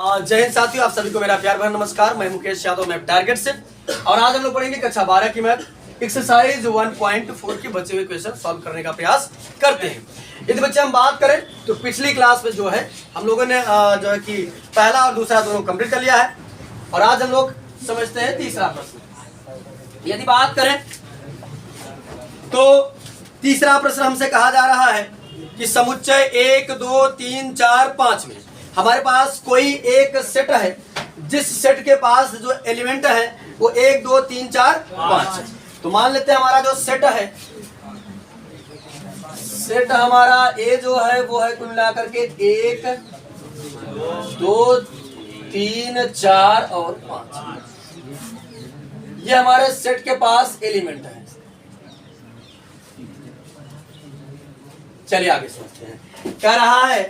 जय हिंद साथियों, आप सभी को मेरा प्यार भरा नमस्कार। मैं मुकेश यादव, मैथ टारगेट से। और आज हम लोग पढ़ेंगे कक्षा 12 की मैथ एक्सरसाइज 1.4 के बचे हुए क्वेश्चन सॉल्व करने का प्रयास करते हैं। यदि बच्चे हम बात करें तो पिछली क्लास में जो है हम लोगों ने जो है कि पहला और दूसरा दोनों कंप्लीट कर लिया है और आज हम लोग समझते हैं तीसरा प्रश्न। यदि बात करें तो तीसरा प्रश्न हमसे कहा जा रहा है कि समुच्चय 1, 2, 3, 4, 5 में हमारे पास कोई एक सेट है जिस सेट के पास जो एलिमेंट है वो 1, 2, 3, 4, 5 है। तो मान लेते हैं हमारा जो सेट है, सेट हमारा ए जो है वो है कुल मिलाकर के 1, 2, 3, 4 और 5। ये हमारे सेट के पास एलिमेंट है। चलिए आगे सोचते हैं। कह रहा है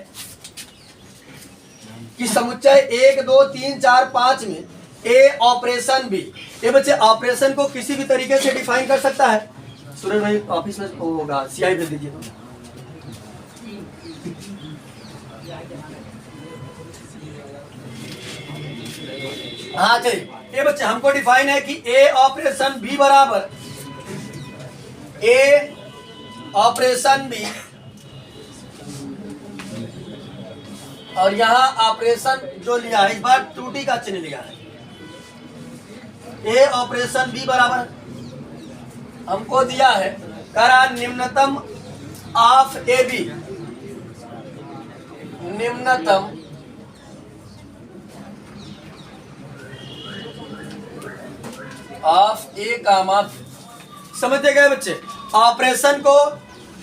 कि समुच्चय 1, 2, 3, 4, 5 में ए ऑपरेशन बी। ये बच्चे ऑपरेशन को किसी भी तरीके से डिफाइन कर सकता है। सूरज भाई ऑफिस में होगा, सीआई भेज दीजिए। हाँ चलिए, ये बच्चे हमको डिफाइन है कि ए ऑपरेशन बी बराबर ए ऑपरेशन बी और यहां ऑपरेशन जो लिया है इस बार त्रुटि का चिन्ह लिया है। ए ऑपरेशन बी बराबर हमको दिया है करा निम्नतम ऑफ ए बी, निम्नतम ऑफ ए कामा बी। समझते गए बच्चे? ऑपरेशन को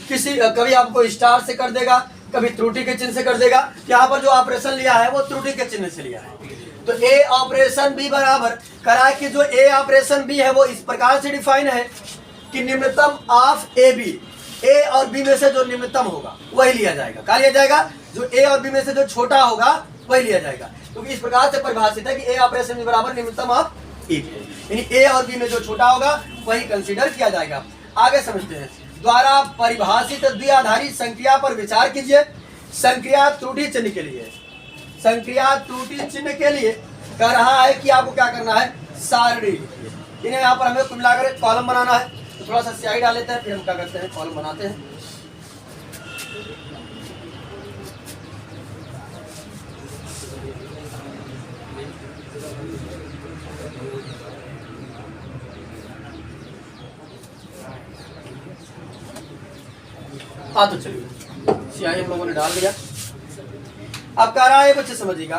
किसी कभी आपको स्टार से कर देगा, कभी त्रुटि के चिन्ह से कर देगा। यहाँ पर जो ऑपरेशन लिया है वो त्रुटि के चिन्ह से लिया है। तो ए ऑपरेशन बी बराबर करा कि जो ए ऑपरेशन बी है वो इस प्रकार से डिफाइन है कि निम्नतम ऑफ ए बी, ए और बी में से जो निम्नतम होगा वही लिया जाएगा। क्या लिया जाएगा? जो ए और बी में से जो छोटा होगा वही लिया जाएगा। क्योंकि इस प्रकार से परिभाषित है कि ए ऑपरेशन बी बराबर निम्नतम ऑफ ए बी, यानी ए और बी में जो छोटा होगा वही कंसिडर किया जाएगा। आगे समझते हैं। द्वारा परिभाषित द्विआधारी संक्रिया पर विचार कीजिए। संक्रिया त्रुटि चिन्ह के लिए, संक्रिया त्रुटि चिन्ह के लिए कह रहा है कि आपको क्या करना है, सारणी लिखिए। इन्हें यहाँ पर हमें कुल मिलाकर एक कॉलम बनाना है। तो थोड़ा सा स्याही डाल लेते हैं, फिर हम क्या करते हैं, कॉलम बनाते हैं। हाँ तो चलिए स्याही हम लोगों ने डाल दिया। अब कह रहा है बच्चे समझिएगा,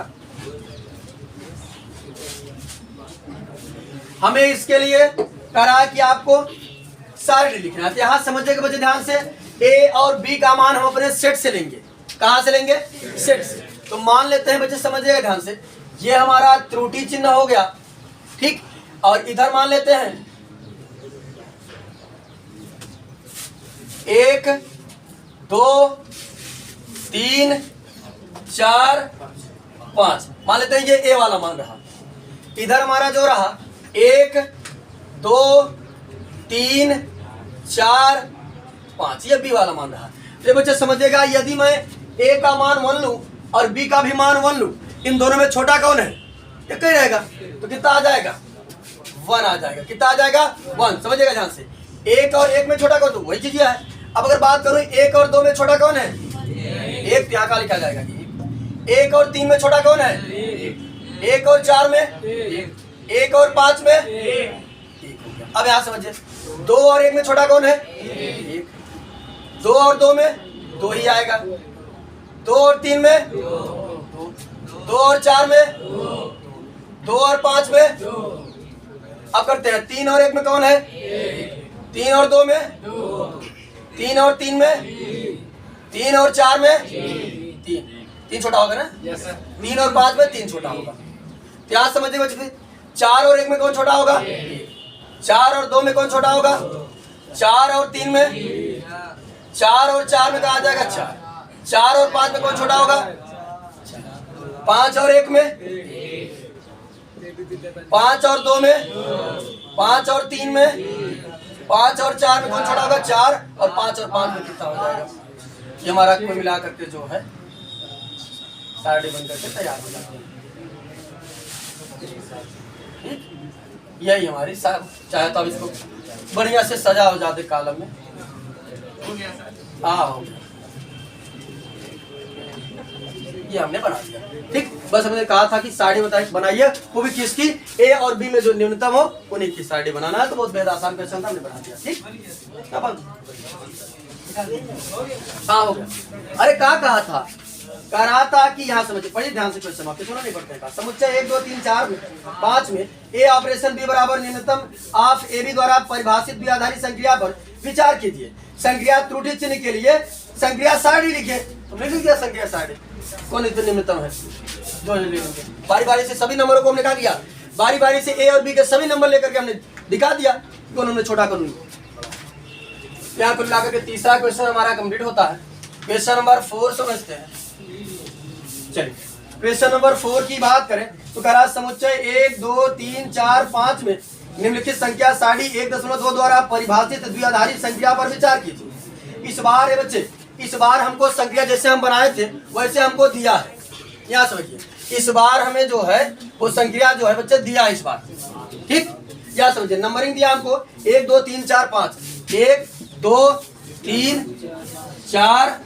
हमें इसके लिए कह रहा है कि आपको सारणी लिखना है। यहाँ समझिएगा बच्चे ध्यान से, ए और बी का मान हम अपने सेट से लेंगे। कहाँ से लेंगे? सेट से। तो मान लेते हैं बच्चे, समझिएगा ध्यान से, ये हमारा त्रुटि चिन्ह हो गया, ठीक। और इधर मान लेते हैं 1, 2, 3, 4, 5 मान लेते हैं। ये ए वाला मान रहा। इधर हमारा जो रहा 1, 2, 3, 4, 5 ये बी वाला मान रहा। तो बच्चे समझिएगा, यदि मैं ए का मान 1 लूं और बी का भी मान 1 लूं, इन दोनों में छोटा कौन है? एक ही रहेगा। तो कितना आ जाएगा? 1 आ जाएगा। कितना आ जाएगा? 1। समझिएगा ध्यान से, 1 और 1 में छोटा कौन? तो वही चीज है। अब अगर बात करूं 1 और 2 में छोटा कौन है? 1। यहाँ का लिखा जाएगा। 1 और 3 में छोटा कौन है? 1 और 4 में, 1 और 5 में 1। अब यहाँ समझिए, 2 और 1 में छोटा कौन है? 1। 2 और 2 में 2 ही आएगा। 2 और 3 में 2 और 4 में 2 और 5 में। अब करते हैं 3 और 1 में कौन है? 3 और 2 में 3 और 3 में 3 और 4 में 3 छोटा होगा ना? 3 और 5 में 3 छोटा होगा। तो यहाँ समझिए बच्चे, 4 और 1 में कौन छोटा होगा? 4 और 2 में कौन छोटा होगा? 4 और 3 में, 4 और 4 में कहा जाएगा 4। 4 और 5 में कौन छोटा होगा? 5 और 1 में, 5 और 2 में, 5 और 3 में, 5 और 4 में कौन छोटा होगा? 4। और 5 और 5 में कितना हो जाएगा? ये हमारा कुल मिला करके जो है सारणी बन करके तैयार हो जाती है। ठीक, यही हमारी चाहे तो अब इसको बढ़िया से सजा हो जाते कॉलम में। हाँ हो गया, ये हमने बना दिया। ठीक, बस हमने कहा था कि साड़ी बनाइए, वो भी किसकी, ए और बी में जो न्यूनतम हो उन्हीं की साड़ी बनाना है। तो बहुत बेहद आसान क्वेश्चन था, हमने बना दिया। ठीक, हाँ हो गया। अरे कहा था, कह रहा था कि यहाँ समझिए, पढ़िए ध्यान से क्वेश्चन, आपके सुना नहीं पड़ता है। समुच्चय 1 2 3 4 5 में ए ऑपरेशन बी बराबर न्यूनतम ऑफ ए बी द्वारा परिभाषित बी आधारित संक्रिया पर विचार कीजिए। संक्रिया त्रुटि चिन्ह के लिए संक्रिया सारणी लिखे, तुमने लिख दिया संक्रिया सारणी कौन इतना न्यूनतम है जो लेंगे। बारी बारी से सभी नंबरों को हमने क्या किया, बारी बारी से ए और बी के सभी नंबर लेकर के हमने दिखा दिया कि उन्होंने छोटा कर लिया। यहाँ कुल मिलाकर के तीसरा क्वेश्चन हमारा कंप्लीट होता है। क्वेश्चन नंबर 4 समझते हैं। चलिए क्वेश्चन नंबर 4 की बात करें तो कह रहा समुच्चय 1 2 3 4 5 में निम्नलिखित संख्या सारणी 1.2 द्वारा परिभाषित द्विआधारी संख्या पर विचार कीजिए। इस बार ये बच्चे, इस बार हमको संख्या जैसे हम बनाए थे वैसे हमको दिया है। यहाँ समझिए, इस बार हमें जो है वो संख्या जो है बच्चे दिया है इस बार। ठीक, यहाँ समझिए, नंबरिंग दिया हमको 1 2 3 4 5, 1 2 3 4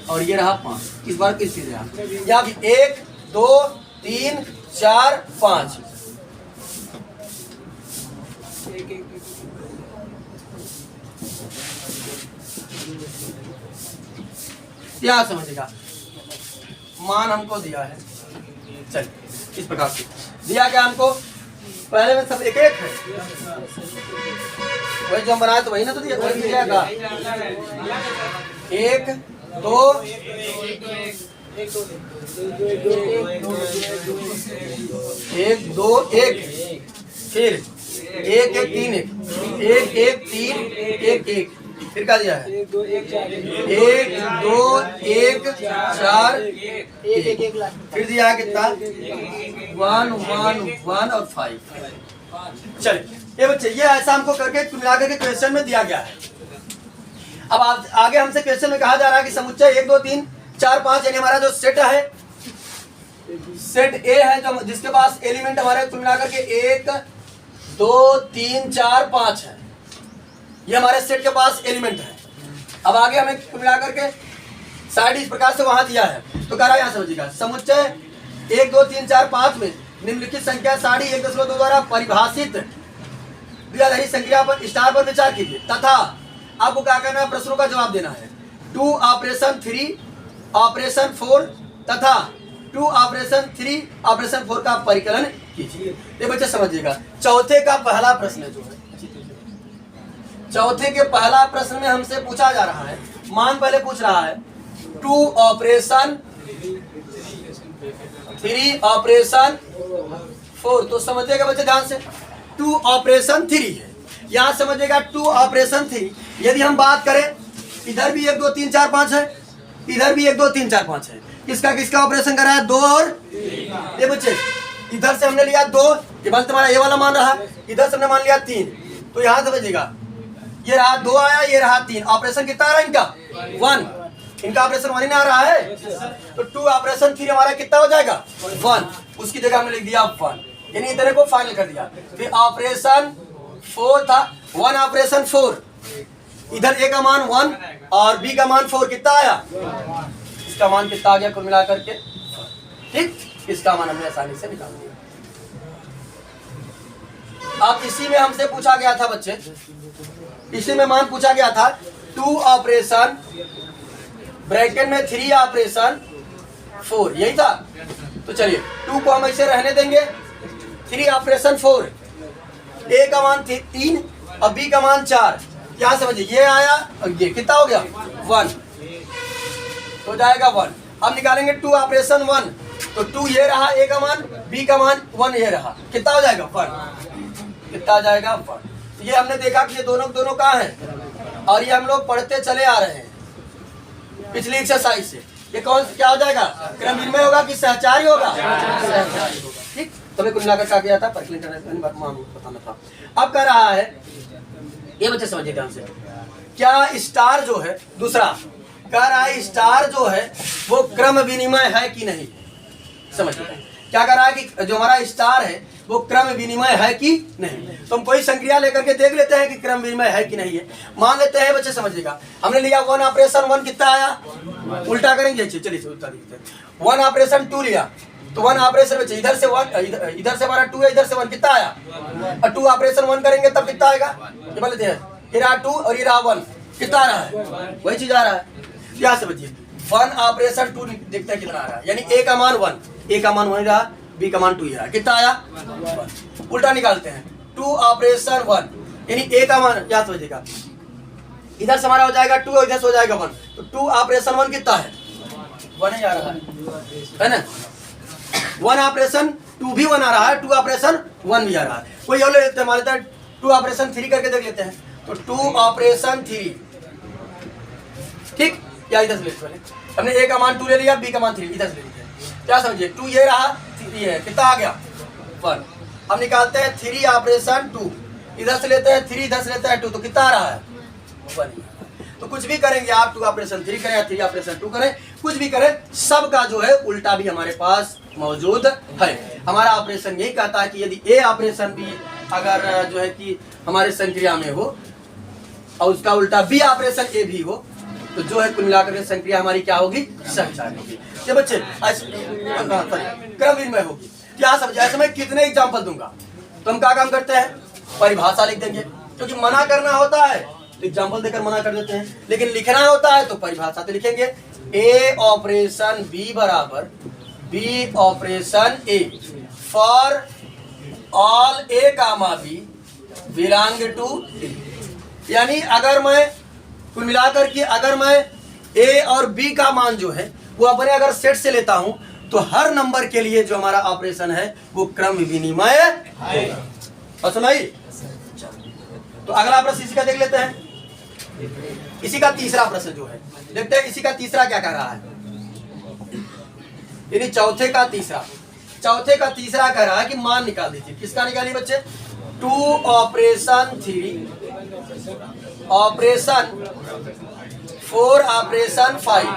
और ये रहा 5। इस बार किस चीज रहा, यहाँ भी 1 2 3 4 5। क्या समझेगा, मान हमको दिया है। चल इस प्रकार से दिया क्या हमको, पहले में सब एक एक है, वही जो हम बनाए तो वही ना तो दिया, वही दिया का 1 2 1 2 1, फिर 1 1 3 1 1 3 1 1, फिर क्या दिया है 1 2 1 4 1, फिर दिया है कितना 1 1 1 और 5। चलिए ये बच्चे, ये ऐसा हमको करके मिला करके क्वेश्चन में दिया गया है। अब आगे हमसे क्वेश्चन में कहा जा रहा है कि समुच्चय 1 2 3 4 5 यानी हमारा जो सेट है, सेट ए है जो जिसके पास एलिमेंट हमारे कुल मिलाकर के 1 2 3 4 5 है, ये हमारे सेट के पास एलिमेंट है। अब आगे हमें कुल मिलाकर के साइड इस प्रकार से वहां दिया है, तो कह रहा है यहाँ समझिएगा, समुच्चय 1 2 3 4 5 में निम्नलिखित संख्या सारणी 1.2 द्वारा परिभाषित द्विआधारी संख्या पर स्टार पर विचार कीजिए तथा आपको क्या करना है, प्रश्नों का जवाब देना है। 2 ऑपरेशन 3 ऑपरेशन 4 तथा 2 ऑपरेशन 3 ऑपरेशन 4 का परिकलन कीजिए। ये बच्चे समझिएगा, चौथे का पहला प्रश्न जो है, चौथे के पहला प्रश्न में हमसे पूछा जा रहा है, मान पहले पूछ रहा है 2 ऑपरेशन 3 ऑपरेशन 4, तो समझिएगा बच्चे ध्यान से, 2 ऑपरेशन 3 है, यहाँ समझिएगा 2 ऑपरेशन 3। यदि हम बात करें इधर भी 1 2 3 4 5 है, इधर भी 1 2 3 4 5 है, किसका किसका ऑपरेशन करा है 2 और ये बच्चे, इधर से हमने लिया 2, ये मान तुम्हारा ये वाला मान रहा, इधर से हमने मान लिया 3, तो यहाँ समझिएगा ये रहा 2 आया, ये रहा 3, ऑपरेशन कितना आ रहा है इनका 1, इनका ऑपरेशन 1 ही ना आ रहा है, तो 2 ऑपरेशन 3 हमारा कितना हो जाएगा 1, उसकी जगह हमने लिख दिया 1, यानी इतने को फाइनल कर दिया। फिर ऑपरेशन 4 था, 1 ऑपरेशन 4, इधर ए का मान 1 और बी का मान 4, कितना आया, इसका मान कितना आ गया कुल मिला करके, ठीक, इसका मान हमने आसानी से निकाल दिया। अब इसी में हमसे पूछा गया था बच्चे, इसी में मान पूछा गया था 2 ऑपरेशन ब्रैकेट में 3 ऑपरेशन 4, यही था। तो चलिए 2 को हम ऐसे रहने देंगे, 3 ऑपरेशन 4, ए का मान 3 और बी का मान 4, यहाँ समझिए ये आया और ये कितना हो गया 1, हो जाएगा 1। अब निकालेंगे 2 ऑपरेशन 1, तो 2 ये रहा, ए का मान, बी का मान 1 ये रहा, कितना हो जाएगा 1, कितना आ जाएगा 1। ये हमने देखा कि ये दोनों कहाँ हैं और ये हम लोग पढ़ते चले आ रहे हैं पिछली एक्सरसाइज से। ये कौन क्या हो जाएगा, क्रम विनिमय होगा कि सहचारी होगा, सहचारी होगा, ठीक। तो मैं कुल मिलाकर क्या किया था, बताना था। अब कह रहा है, ये बच्चे समझिए ध्यान से, क्या स्टार जो है, दूसरा कह रहा है स्टार जो है वो क्रम विनिमय है कि नहीं, समझिए क्या कर रहा है कि जो हमारा स्टार है वो क्रम विनिमय है कि नहीं। तो हम कोई संक्रिया लेकर के देख लेते हैं कि क्रम विनिमय है कि नहीं है। मान लेते हैं बच्चे, समझिएगा, हमने लिया 1 ऑपरेशन 1 कितना आया, उल्टा करेंगे, चलिए उल्टा लिखते हैं। 1 ऑपरेशन 2 लिया तो 1 ऑपरेशन बच्चे इधर से 1, इधर से हमारा 2 है, इधर से 1 कितना आया, और 2 ऑपरेशन 1 करेंगे तब कितना आएगा, ये बोल लेते हैं, ये रहा 2 और ये रहा 1, कितना आ रहा है, वही चीज आ रहा है। यहाँ से बच्चे 1 ऑपरेशन 2 देखते हैं कितना आ रहा है, यानी A का मान 1, A का मान 1 रहा, B का मान 2 रहा, कितना आया 1। उल्टा निकालते हैं, 2 ऑपरेशन 1 यानी A का मान, याद समझिएगा, इधर से हमारा हो जाएगा 2 और इधर से हो जाएगा 1, तो 2 ऑपरेशन 1 कितना है, 1 ही आ रहा है ना। 1 ऑपरेशन 2 भी 1 आ रहा है, 2 ऑपरेशन 1 भी आ रहा है। कोई और ले लेते हैं, मान लेते हैं 2 ऑपरेशन 3 करके देख लेते हैं, तो 2 ऑपरेशन 3, ठीक, या इधर से ले लेते हैं, हमने A का मान 2 ले लिया, B का मान 3, इधर से ले लेते हैं, क्या समझिए, 2 ये रहा, 3 है, कितना आ गया 1। हम निकालते हैं 3 ऑपरेशन 2, इधर से लेते हैं 3, इधर से लेते हैं 2, तो कितना आ रहा है 1। तो कुछ भी करेंगे आप, 2 ऑपरेशन 3 करें या 3 ऑपरेशन 2 करें, कुछ भी करें, सबका जो है उल्टा भी हमारे पास मौजूद है। हमारा ऑपरेशन यही कहता है कि यदि ए ऑपरेशन भी अगर जो है कि हमारे संक्रिया में हो और उसका उल्टा बी ऑपरेशन ए भी हो, तो जो है कुल मिलाकर संक्रिया हमारी क्या होगी, सहचारी होगी। ये बच्चे क्रम विनिमय होगी। क्या समझे, ऐसे मैं कितने एग्जाम्पल दूंगा, तो हम क्या काम करते हैं, परिभाषा लिख देंगे, क्योंकि मना करना होता है तो एग्जाम्पल देकर मना कर देते हैं, लेकिन लिखना होता है तो परिभाषा तो लिखेंगे। ए ऑपरेशन बी बराबर B operation A for all A comma B belong to D. यानी अगर मैं कुल मिलाकर के अगर मैं ए और बी का मान जो है वो अपने अगर सेट से लेता हूं तो हर नंबर के लिए जो हमारा ऑपरेशन है वो क्रम विनिमय है। और सुनाई, तो अगला प्रश्न इसी का देख लेते हैं। इसी का तीसरा प्रश्न जो है देखते हैं, इसी का तीसरा क्या कह रहा है, यानी चौथे का तीसरा कह रहा है कि मान निकाल दीजिए। किसका निकालिए बच्चे, 2 ऑपरेशन 3 ऑपरेशन 4 ऑपरेशन 5।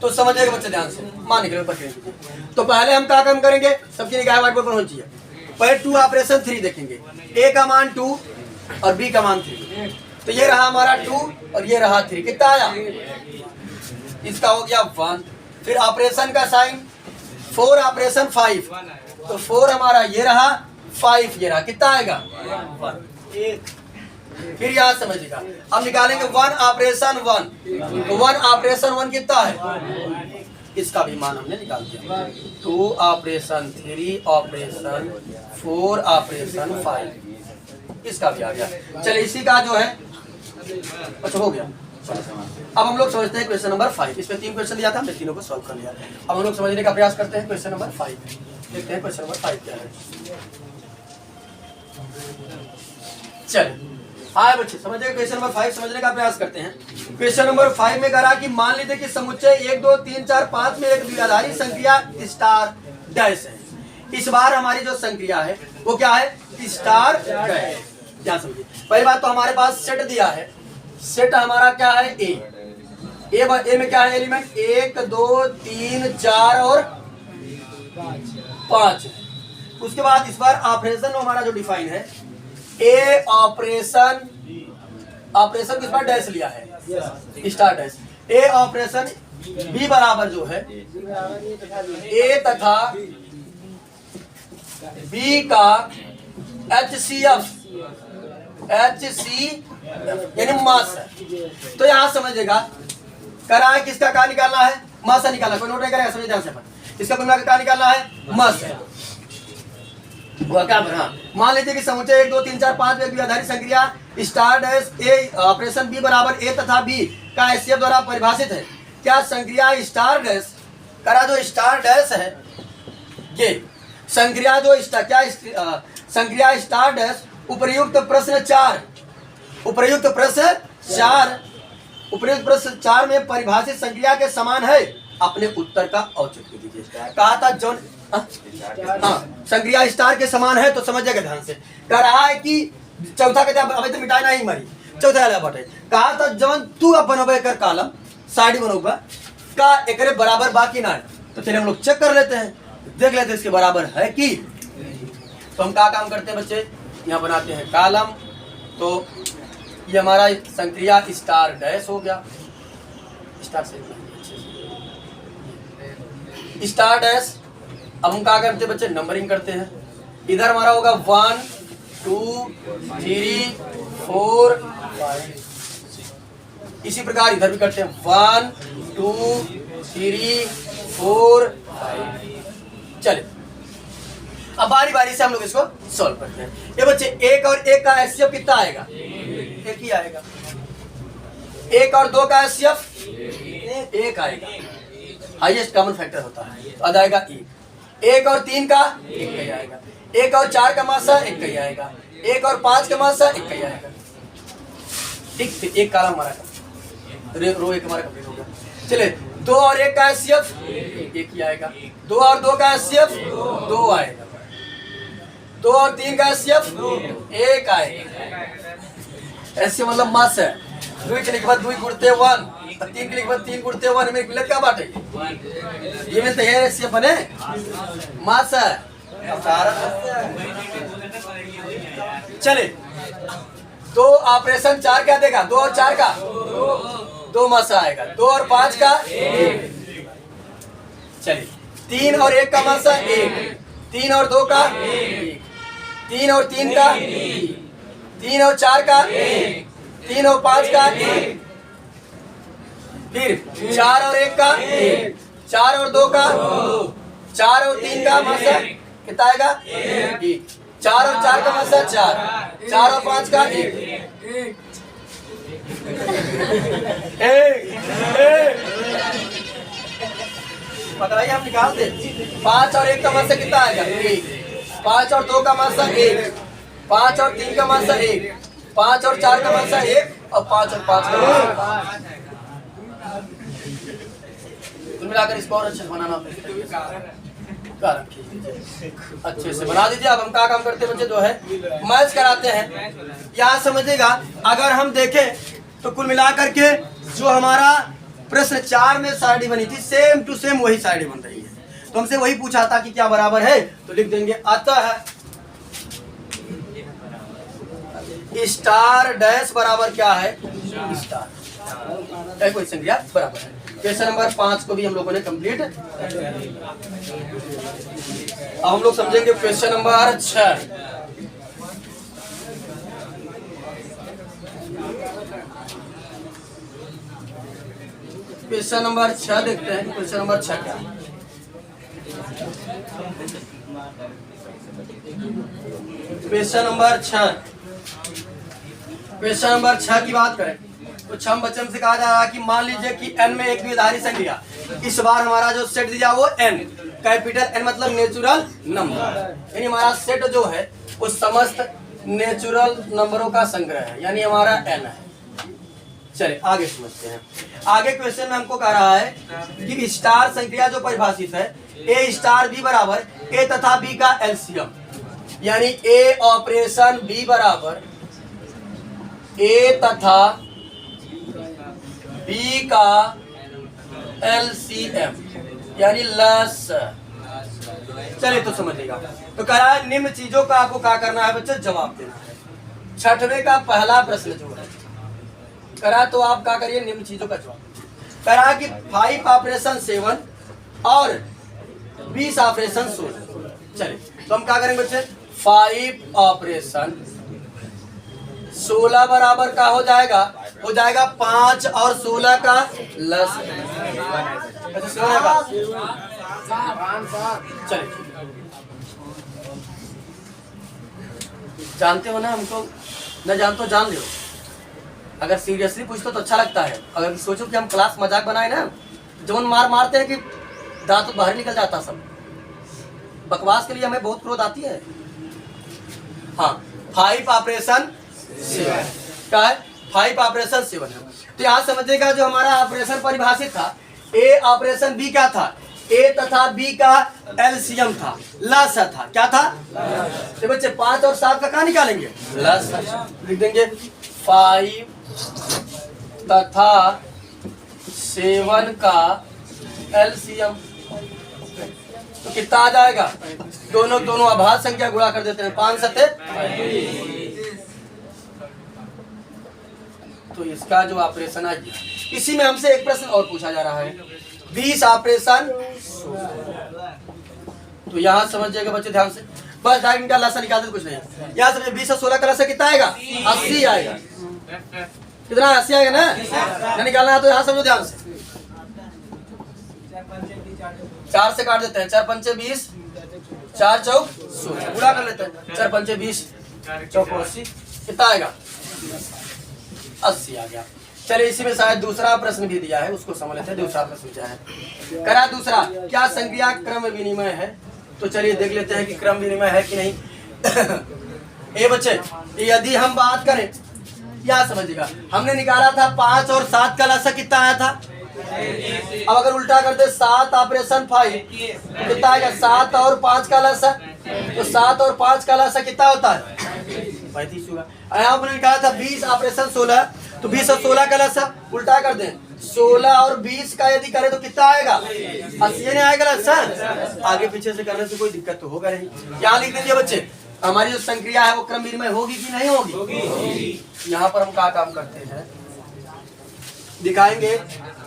तो समझिएगा बच्चे ध्यान से, मान निकले पर। तो पहले हम क्या काम करेंगे, सबकी निगाह व्हाइट बोर्ड पर होनी चाहिए। पहले 2 ऑपरेशन 3 देखेंगे, ए का मान 2 और बी का मान 3, तो ये रहा हमारा 2 और ये रहा 3, कितना आया, इसका हो गया 1। फिर ऑपरेशन का साइन 4 ऑपरेशन 5, तो 4 हमारा ये रहा, 5 ये रहा, कितना आएगा 1। फिर याद समझिएगा, अब निकालेंगे 1 ऑपरेशन 1, तो 1 ऑपरेशन 1 कितना है, इसका भी मान हमने निकाल दिया। 2 ऑपरेशन 3 ऑपरेशन 4 ऑपरेशन 5, इसका भी आ गया। चलिए इसी का जो है, अच्छा हो गया। अब हम लोग समझते हैं क्वेश्चन नंबर 5। इसमें 3 क्वेश्चन दिया था, हमने तीनों को सॉल्व कर लिया। अब हम लोग समझने का प्रयास करते हैं क्वेश्चन नंबर 5। देखते हैं क्वेश्चन नंबर 5 क्या है। चलिए आए बच्चे समझे, क्वेश्चन नंबर 5 समझने का प्रयास करते हैं। क्वेश्चन नंबर 5 में कहा कि मान लीजिए कि समुच्चय 1 2 3 4 5 में एक द्विआधारी संक्रिया स्टार डैश है। इस बार हमारी जो संक्रिया है वो क्या है, स्टार डैश। क्या समझिए, पहली बात तो हमारे पास सेट दिया है, सेट हमारा क्या है ए में क्या है एलिमेंट 1 2 3 4 और 5। उसके बाद इस बार ऑपरेशन हमारा जो डिफाइन है, ए ऑपरेशन किस बार डैश लिया है, स्टार डैश। ए ऑपरेशन बी बराबर जो है ए तथा बी का HCF यानी मास है। तो यहां समझिएगा करा है किसका क्या निकालना है, मास निकालना। कोई नोट नहीं करेगा, समझिए ध्यान से। इसका कुल मिलाकर क्या निकालना है, मास है। मान लीजिए कि समुच्चय 1 2 3 4 5 में द्विआधारी संक्रिया स्टार डैश ए ऑपरेशन बी बराबर ए तथा बी का HCF द्वारा परिभाषित है। क्या संक्रिया स्टार डैश करा जो स्टार डैश है, ये संक्रिया जो संक्रिया स्टार डैश उपर्युक्त प्रश्न 4 में परिभाषित संक्रिया के समान है। अपने उत्तर का औचित्य दीजिए। कहा था जॉन संक्रिया स्टार के समान है, तो समझिएगा ध्यान से। कह रहा है कि चौथा कहते अभी तो मिटाई नहीं मरी, चौथा वाला बटे। कहा था जवन तू अपन कर कॉलम साइड बनोगा का एकरे बराबर बाकी ना तो चलिए हम लोग चेक कर लेते हैं, देख लेते हैं इसके बराबर है कि। तो हम क्या काम करते हैं बच्चे, यहाँ बनाते हैं कॉलम। तो ये हमारा संक्रिया स्टार डैश हो गया, स्टार से स्टार डैश। अब हम क्या करते हैं बच्चे, नंबरिंग करते हैं। इधर हमारा होगा 1 2 3 4 5। इसी प्रकार इधर भी करते हैं 1 2 3 4 5। चलिए अब बारी बारी से हम लोग इसको सॉल्व करते हैं। ये बच्चे 1 और 1 का एचसीएफ कितना आएगा, 1 ही आएगा। 1 और 2 का एचसीएफ 1 आएगा, हाईएस्ट कॉमन फैक्टर होता है, तो आ जाएगा 1। 1 और 3 का 1 ही आएगा। 1 और 4 का मासा 1 ही आएगा। 1 और 5 का मासा 1 ही आएगा। ठीक, फिर एक कॉलम हमारा रो 1 हमारा कंप्लीट हो गया। चलिए 2 और 1 का एचसीएफ 1 ही आएगा। 2 और 2 का एचसीएफ 2 आएगा। 2 और 3 का एचसीएफ 1 आएगा। ऐसे मतलब मास है। 2 के लिखे बाद 2 गुणते 1 और 3 के लिखे बाद 3 गुणते 1 में मिलत क्या बात है, ये में तैयार एचसीएफ बने मास है। चले 2 ऑपरेशन 4 क्या देगा, 2 और 4 का 2 मासा आएगा। 2 और 5 का 1। चलिए 3 और 1 का मासा 1। 3 और 2 का 1। 3 और 3 का 3 और 4 का 1। 3 और 5 का 1। फिर 4 और 1 का 1। 4 और 2 का 2। 4 और 3 का मासा कितना आएगा 1। 4 और 4 का मासा 4। 4 और 5 का 1। पकड़ाइए हम निकाल दे। 5 और 1 का मासा कितना आएगा 1। 5 और 2 का मासा 1। 5 और 3 का मासा 1। 5 और 4 का मासा 1 और 5 और 5 का मासा। कुल मिलाकर इसको और अच्छे से बनाना अच्छे से बना दीजिए। अब हम क्या काम करते हैं बच्चे, जो है मैच कराते हैं। यहाँ समझिएगा, अगर हम देखें तो कुल मिलाकर के जो हमारा प्रश्न 4 में सारणी बनी थी, सेम टू सेम वही सारणी बन रही है। तो हमसे वही पूछा था कि क्या बराबर है, तो लिख देंगे आता है स्टार डैश बराबर क्या है स्टार। क्वेश्चन दिया बराबर है। क्वेश्चन नंबर 5 को भी हम लोगों ने कंप्लीट। अब हम लोग समझेंगे क्वेश्चन नंबर 6। क्वेश्चन नंबर 6 देखते हैं। क्वेश्चन नंबर 6 क्या है। क्वेश्चन नंबर 6, क्वेश्चन नंबर 6 की बात करें तो छम बचन से कहा जा रहा है कि मान लीजिए कि n में एक द्विआधारी संख्या, इस बार हमारा जो सेट दिया वो n, कैपिटल N मतलब नेचुरल नंबर, यानी हमारा सेट जो है वो समस्त नेचुरल नंबरों का संग्रह है, यानी हमारा n है। चलिए आगे समझते हैं। आगे क्वेश्चन में हमको कह रहा है कि स्टार संख्या जो परिभाषित है a स्टार b बराबर a तथा b का एलसीएम, यानी a ऑपरेशन b बराबर a तथा b का एलसीएम यानी लस। चलिए तो समझिएगा। तो कह रहा है निम्न चीजों का आपको क्या करना है बच्चे, जवाब देना है। 6वें का पहला प्रश्न जो है करा, तो आप क्या करिए निम्न चीजों का जवाब। करा कि 5 ऑपरेशन 7 और 20 ऑपरेशन 16। चलिए तो हम क्या करेंगे बच्चे, 5 ऑपरेशन 16 बराबर का हो जाएगा 5 और 16 का लस। चलिए जानते हो ना, हमको न जानते हो जान लो। अगर सीरियसली पूछते तो अच्छा लगता है, अगर सोचो कि हम क्लास मजाक बनाए ना, जवन मारते हैं कि दांत बाहर निकल जाता सब, बकवास के लिए हमें बहुत क्रोध आती है। हाँ 5 ऑपरेशन 7 क्या है, 5 ऑपरेशन 7। तो यहाँ समझिएगा जो हमारा ऑपरेशन परिभाषित था, ए ऑपरेशन बी क्या था, ए तथा बी का एलसीएम था, लस था। क्या था, तो बच्चे 5 और 7 का कहाँ निकालेंगे, लस। लिख देंगे 5 तथा 7 का एलसीएम। कितना आ जाएगा? दोनों अभाज्य संख्या गुणा कर देते हैं, 5 सत्ते। तो इसका जो ऑपरेशन आ गया, इसी में हमसे एक प्रश्न और पूछा जा रहा है, 20 ऑपरेशन। तो यहाँ समझिएगा बच्चे ध्यान से, बस डायरेक्ट का लसा निकालते कुछ नहीं। यहाँ समझिए 20 और 16 का लसा कितना आएगा? 80 आएगा। कितना? 80 आएगा ना निकालना है तो यहाँ समझो ध्यान से, 4 से काट देते हैं, 4 पंचे 20, 4 चौक 16, गुणा कर लेते हैं, 4 पंचे 20, चौक 80, कितना आएगा? 80 आ गया। चलिए इसी में शायद दूसरा प्रश्न भी दिया है, उसको समझ लेते हैं। दूसरा प्रश्न क्या है? करा दूसरा, क्या संक्रिया क्रम विनिमय है? तो चलिए देख लेते हैं कि क्रम विनिमय है कि नहीं। ए बच्चे, यदि हम बात करें, क्या समझिएगा, हमने निकाला था 5 और 7 का लसा कितना आया था? अब अगर उल्टा करते 7 ऑपरेशन 5 तो कितना आएगा? 7 और 5 का लसा, तो 7 और 5 का लसा कितना होता है? 35 होगा। यहाँ पर निकाला था 20 ऑपरेशन 16, तो 20 और 16 का लसा उल्टा कर दें, 16 और 20 का यदि करें तो कितना आएगा? 80 नहीं आएगा लसा। आगे पीछे से करने से कोई दिक्कत तो होगा नहीं। क्या लिख दीजिए बच्चे, हमारी जो संक्रिया है वो क्रम विनिमय होगी कि नहीं होगी? यहाँ पर हम क्या काम करते हैं दिखाएंगे।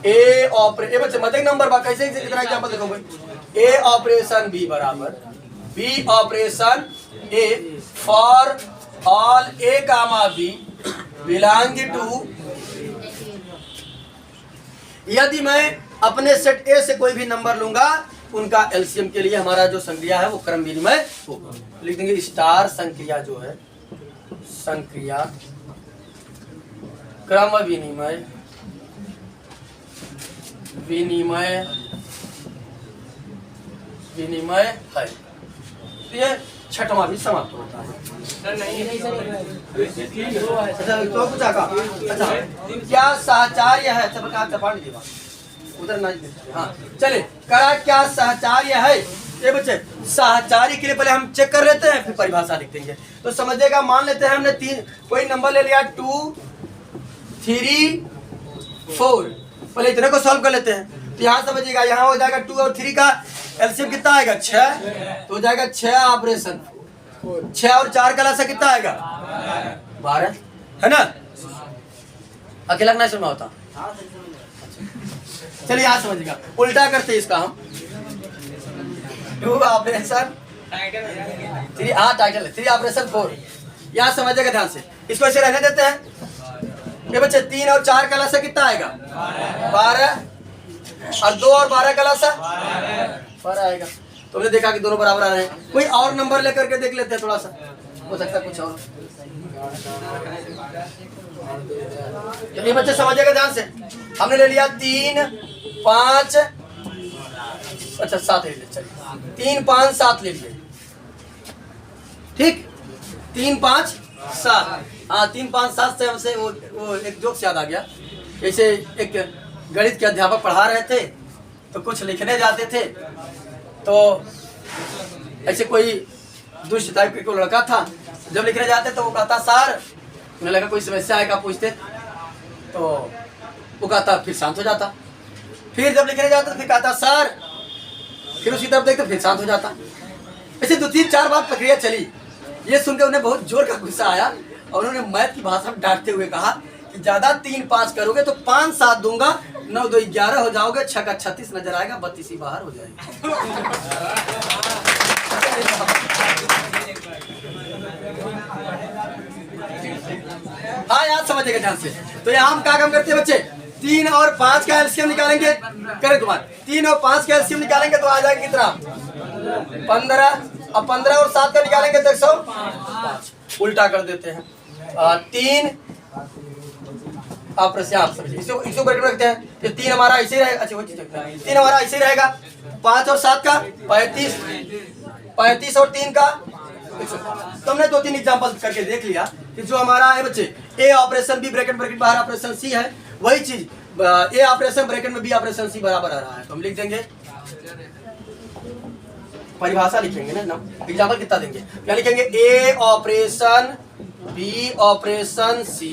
ए बच्चे मत नंबर बा कैसे इतना एग्जांपल देखो भाई। ए ऑपरेशन बी बराबर B operation A for all A comma B belong to. यदि मैं अपने सेट ए से कोई भी नंबर लूंगा, उनका एलसीएम के लिए हमारा जो संक्रिया है वो क्रम विनिमय होगा। लिख देंगे स्टार संक्रिया जो है, संक्रिया क्रम विनिमय है। ये छठवां भी समाप्त होता है। अच्छा तो पूछा का, अच्छा क्या साहचर्य है? चपाट देवा उधर ना। हाँ चले, करा क्या साहचर्य है? ये बच्चे साहचर्य के लिए पहले हम चेक कर लेते हैं, फिर परिभाषा लिख देंगे। तो समझिएगा, मान लेते हैं हमने 3 कोई नंबर ले लिया, 2 3 4, पहले इतने को सॉल्व कर लेते हैं। तो यहाँ समझिएगा, यहाँ हो जाएगा 2 और 3 का एलसीएम कितना आएगा? 6, तो हो जाएगा 6 ऑपरेशन। 6 और 4 का लसा कितना आएगा? 12 है ना। अकेला नहीं सुनना होता। चलिए यहाँ समझिएगा, उल्टा करते हैं इसका हम। 2 ऑपरेशन 3, हाँ टाइटल 3 ऑपरेशन 4। यहाँ समझिएगा ध्यान से, इसको ऐसे रहने देते हैं। ये बच्चे 3 और 4 का लसा कितना आएगा? 12, और 2 और 12 का लसा 12 आएगा। तो हमने देखा कि दोनों बराबर आ रहे हैं। कोई और नंबर लेकर के देख लेते हैं, थोड़ा सा हो सकता है कुछ और। ये बच्चे समझिएगा ध्यान से, हमने ले लिया 3 5, अच्छा 7 ले लिया। चलिए 3 5 7 ले लिए, ठीक। 3 5 7, हाँ 3 5 7 से हमसे वो एक जोक याद आ गया। जैसे एक गणित के अध्यापक पढ़ा रहे थे, तो कुछ लिखने जाते थे, तो ऐसे कोई दुष्ट टाइप का कोई लड़का था। जब लिखने जाते तो वो कहता सर, उन्हें लगा कोई समस्या है क्या पूछते, तो वो कहता फिर शांत हो जाता। फिर जब लिखने जाता तो फिर कहता सर, फिर उसकी तरफ देखते फिर शांत हो जाता। ऐसे 2 3 4 बार प्रक्रिया चली। ये सुनकर उन्हें बहुत जोर का गुस्सा आया और उन्होंने मैथ की भाषा में डांटते हुए कहा कि ज्यादा 3 5 करोगे तो 5 7 दूंगा, 9 2 11 हो जाओगे, 6 का 36 नजर आएगा, 32 ही बाहर हो जाएगी। हाँ यार समझिएगा ध्यान से। तो यहाँ हम क्या काम करते हैं बच्चे, 3 और 5 का एलसीएम निकालेंगे। करें तुम्हारे 3 और 5 का एलसीएम निकालेंगे तो आ जाएगा कितना? 15। अब 15 और 7 का निकालेंगे तो 105। उल्टा कर देते हैं, 3 आप इसको ब्रैकेट में रखते हैं। तो 3 हमारा ऐसे रहेगा, अच्छा वो चीज 3 हमारा ऐसे रहेगा। 5 और 7 का 35, 35 और 3 का 105। तो हमने 2 3 एग्जांपल करके देख लिया कि जो हमारा है बच्चे ए ऑपरेशन बी ब्रैकेट बाहर ऑपरेशन सी है, वही चीज ए ऑपरेशन ब्रैकेट में बी ऑपरेशन सी बराबर आ रहा है। तो हम लिख देंगे, परिभाषा लिखेंगे ना, एग्जांपल कितना देंगे, क्या लिखेंगे? A operation B operation C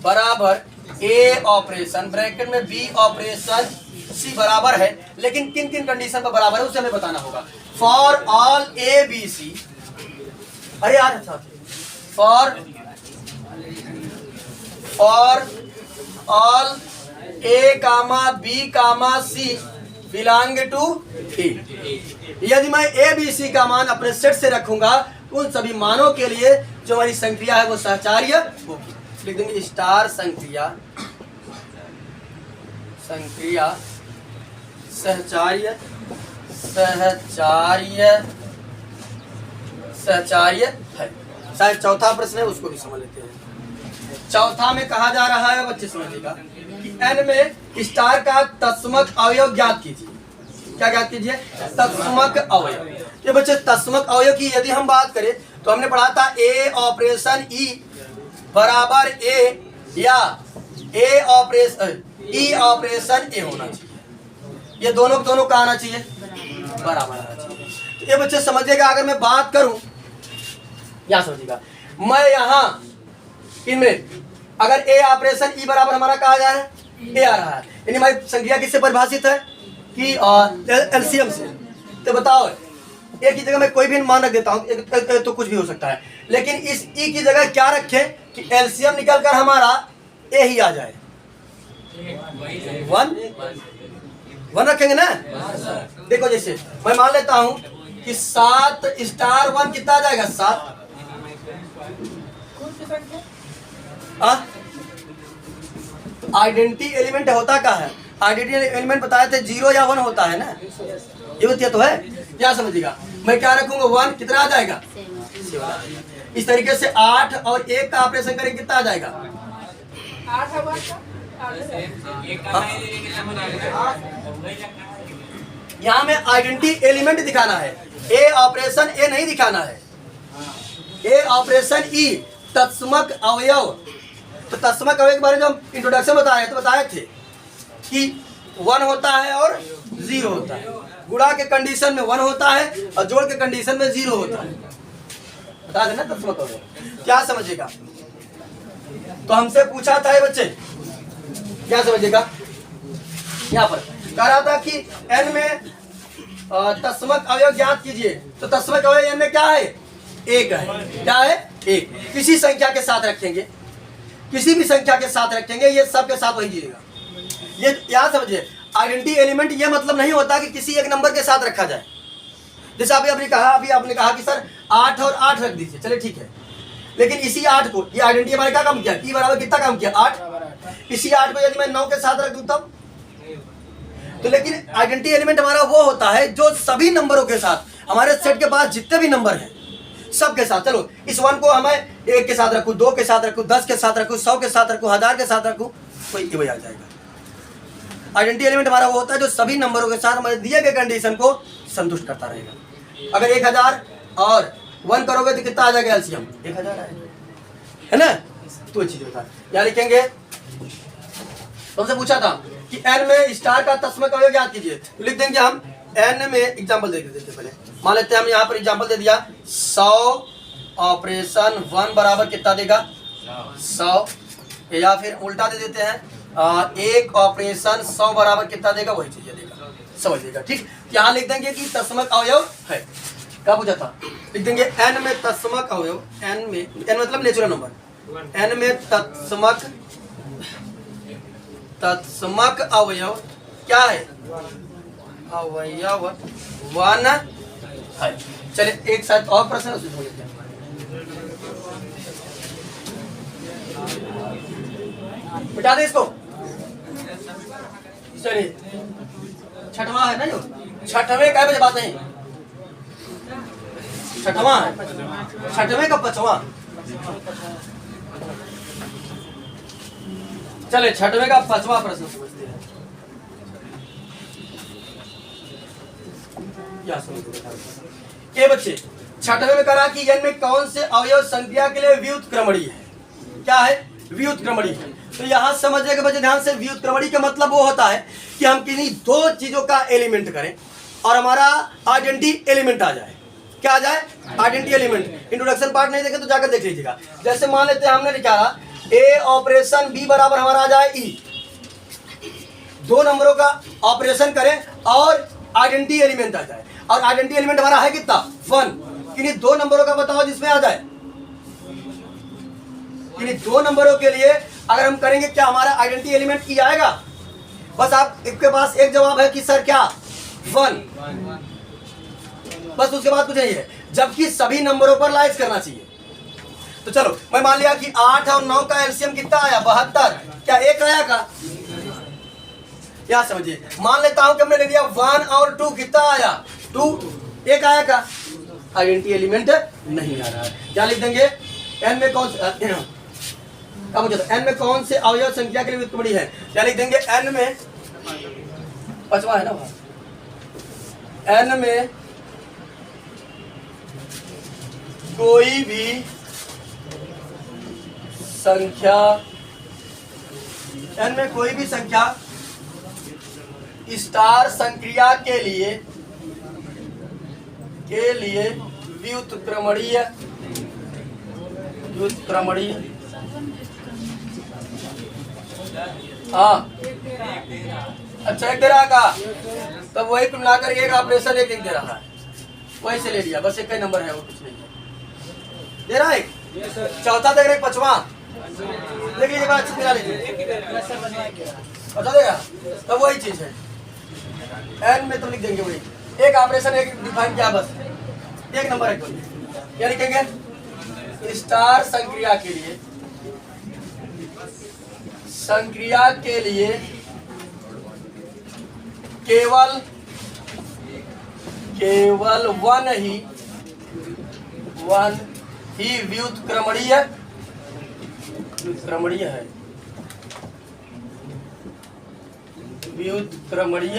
बराबर ए ऑपरेशन ब्रैकेट में बी ऑपरेशन सी बराबर है, लेकिन किन किन कंडीशन पर बराबर है उसे हमें बताना होगा। For all A B C, अरे यार अच्छा, for all A comma B comma C belong to A. यदि मैं ए बी सी का मान अपने सेट से रखूंगा, उन सभी मानों के लिए जो हमारी संक्रिया है वो सहचार्य होगी। लिख देंगे स्टार संक्रिया सहचार्य है। शायद चौथा प्रश्न है, उसको भी समझ लेते हैं। चौथा में कहा जा रहा है, बच्चे समझिएगा, कि n में स्टार का तत्समक अवयव ज्ञात कीजिए। क्या ज्ञात कीजिए? तत्समक अवयव। ये बच्चे तत्समक अवयव की यदि हम बात करें तो हमने पढ़ा था ए ऑपरेशन ई बराबर ए या ए ऑपरेशन ई ऑपरेशन ए होना चाहिए। ये दोनों का आना चाहिए, बराबर आना चाहिए। तो ये बच्चे समझिएगा, अगर मैं बात करूं, क्या समझिएगा, मैं यहां इनमें अगर ए ऑपरेशन ई बराबर हमारा कहा जा रहा है ए आ रहा है, यानी हमारी संख्या किससे परिभाषित है कि एलसीएम से। तो बताओ, ए की जगह मैं कोई भी मान रख देता हूँ, तो कुछ भी हो सकता है, लेकिन इस ई की जगह क्या रखें कि एलसीएम निकल कर हमारा ए ही आ जाए। 1 रखेंगे ना। देखो जैसे मैं मान लेता हूं कि 7 स्टार 1 कितना आ जाएगा? 7। आइडेंटिटी एलिमेंट होता क्या है? आइडेंटिटी एलिमेंट बताए थे 0 या 1 होता है ना, ये बतिया तो है। क्या समझिएगा, मैं क्या रखूंगा 1, कितना आ जाएगा? इस तरीके से 8 और 1 का ऑपरेशन करेंगे, कितना आ जाएगा? 8 यहाँ में आइडेंटिटी एलिमेंट दिखाना है, ए ऑपरेशन ए नहीं दिखाना है। ए ऑपरेशन ई तत्समक अवयव। तो तत्समक अवयव के बारे में हम इंट्रोडक्शन बताए तो बताए थे कि 1 होता है और 0 होता है। गुणा के कंडीशन में 1 होता है और जोड़ के कंडीशन में 0 होता है। बता देना तत्समक अवयव। क्या समझेगा? तो हमसे पूछा था ये बच्चे, क्या समझेगा, यहाँ पर कह रहा था कि n में तत्समक अवयव ज्ञात कीजिए। तो तत्समक अवयव n में क्या है? 1 है। क्या है? 1। किसी संख्या के साथ रखेंगे, किसी भी संख्या के साथ रखेंगे, ये सब के साथ वही जीएगा। ये याद समझिए, आइडेंटिटी एलिमेंट ये मतलब नहीं होता कि किसी एक नंबर के साथ रखा जाए। जैसे अभी आपने कहा कि सर 8 और 8 रख दीजिए, चले ठीक है, लेकिन इसी 8 को, ये आइडेंटिटी हमारे क्या काम किया? ई बराबर कितना काम किया? 8। इसी 8 को यदि मैं 9 के साथ रख दूं तब तो, लेकिन आइडेंटिटी एलिमेंट हमारा वो होता है जो सभी नंबरों के साथ, हमारे सेट के पास जितने भी नंबर हैं सब के साथ, चलो इस 1 को हमें 1 के साथ रखूं, 2 के साथ रखूं, 10 के साथ रखूं, 100 के साथ रखूं, 1000 के साथ रखूं, कोई आ जाएगा। आइडेंटिटी एलिमेंट हमारा वो होता है जो सभी नंबरों के साथ हमारे दिए गए कंडीशन को संतुष्ट करता रहेगा। अगर 1000 और 1 करोगे तो कितना आ जाएगा? एलसीएम 1000 आएगा, है ना। तो चीज होता है, यहाँ लिखेंगे। तुमसे पूछा था कि n में स्टार का तत्समक अवयव ज्ञात कीजिए, तो लिख देंगे हम n में एग्जांपल दे देते पहले। मान लेते हैं हम यहाँ पर एग्जांपल दे दिया 100 ऑपरेशन 1 बराबर कितना देगा? 100। या फिर उल्टा दे देते हैं 1 ऑपरेशन 100 बराबर कितना देगा? वही चीज देगा, समझिएगा। ठीक, यहाँ लिख देंगे कि तत्समक अवयव है। क्या पूछा था? लिख देंगे n में तत्समक अवयव, n मतलब नेचुरल नंबर, n में तत्समक अवयव क्या है? अवयव 1 है। चलिए एक साथ और प्रश्न उसमें हो लेते हैं। बिठा दे इसको। चलिए 6वां है ना, जो 6वें का बजे बात नहीं, 6वां है, 6वें का 5वां। चले 6वें का 5वां प्रश्न समझते हैं। ये बच्चे 6वें में करा कि n में कौन से अवयव संख्या के लिए व्युत्क्रमणीय है? क्या है? व्युत्क्रमणीय है। तो यहां समझिएगा बच्चे ध्यान से, व्युत्क्रमणीय का मतलब वो होता है कि हम किसी 2 चीजों का एलिमेंट करें और हमारा आइडेंटिटी एलिमेंट आ जाए। क्या आ जाए? Identity element. इंट्रोडक्शन पार्ट नहीं देखे तो जाकर देख लीजिएगा। जैसे मान लेते हैं हमने निकाला ए ऑपरेशन बी बराबर हमारा आ जाए ई, दो नंबरों का ऑपरेशन करें और आइडेंटिटी एलिमेंट आ जाए, और आइडेंटिटी एलिमेंट हमारा है कितना 1, किन्हीं दो नंबरों का बताओ जिसमें आ जाए, किन्हीं दो नंबरों के लिए अगर हम करेंगे क्या हमारा आइडेंटिटी एलिमेंट की आएगा। बस आपके पास एक जवाब है कि सर क्या 1, बस उसके बाद कुछ नहीं है, जबकि सभी नंबरों पर लाइज करना चाहिए। तो चलो मैं मान लिया कि 8 और 9 का एलसीएम कितना आया 72, क्या एक आया का, क्या समझिए। मान लेता हूं कि हमने ले लिया 1 और 2, कितना आया 2, एक आया का, आइडेंटिटी एलिमेंट नहीं आ रहा है। क्या लिख देंगे n में कौन अब मुझे n में कौन से अवयव संख्या के लिए व्युत्क्रमणीय है, क्या लिख देंगे n में, पांचवा है ना, n में कोई भी संख्या, n में कोई भी संख्या स्टार संक्रिया के लिए व्युत्क्रमणीय हाँ अच्छा एक दे रहा का, तब वही कुल मिलाकर एक ऑपरेशन एक दे रहा है, वही से ले लिया, बस एक ही नंबर है, वो कुछ नहीं है। दे रहा है चौथा देख रहे पांचवा देख लीजिए, अच्छी मिला लीजिए, बता देगा तब वही चीज है। एन में तो लिख देंगे वही, एक ऑपरेशन एक डिफाइन किया, बस एक नंबर है कोई, क्या लिखेंगे स्टार संक्रिया के लिए केवल वन ही व्युत्क्रमणीय है, व्युत्क्रमणीय।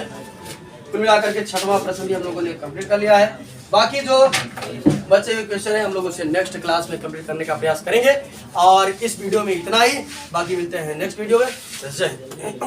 कुल मिलाकर के छठवां प्रश्न भी हम लोगों ने कंप्लीट कर लिया है। बाकी जो बचे हुए क्वेश्चन है हम लोग उसे नेक्स्ट क्लास में कंप्लीट करने का प्रयास करेंगे, और इस वीडियो में इतना ही, बाकी मिलते हैं नेक्स्ट वीडियो में। जय हिंद।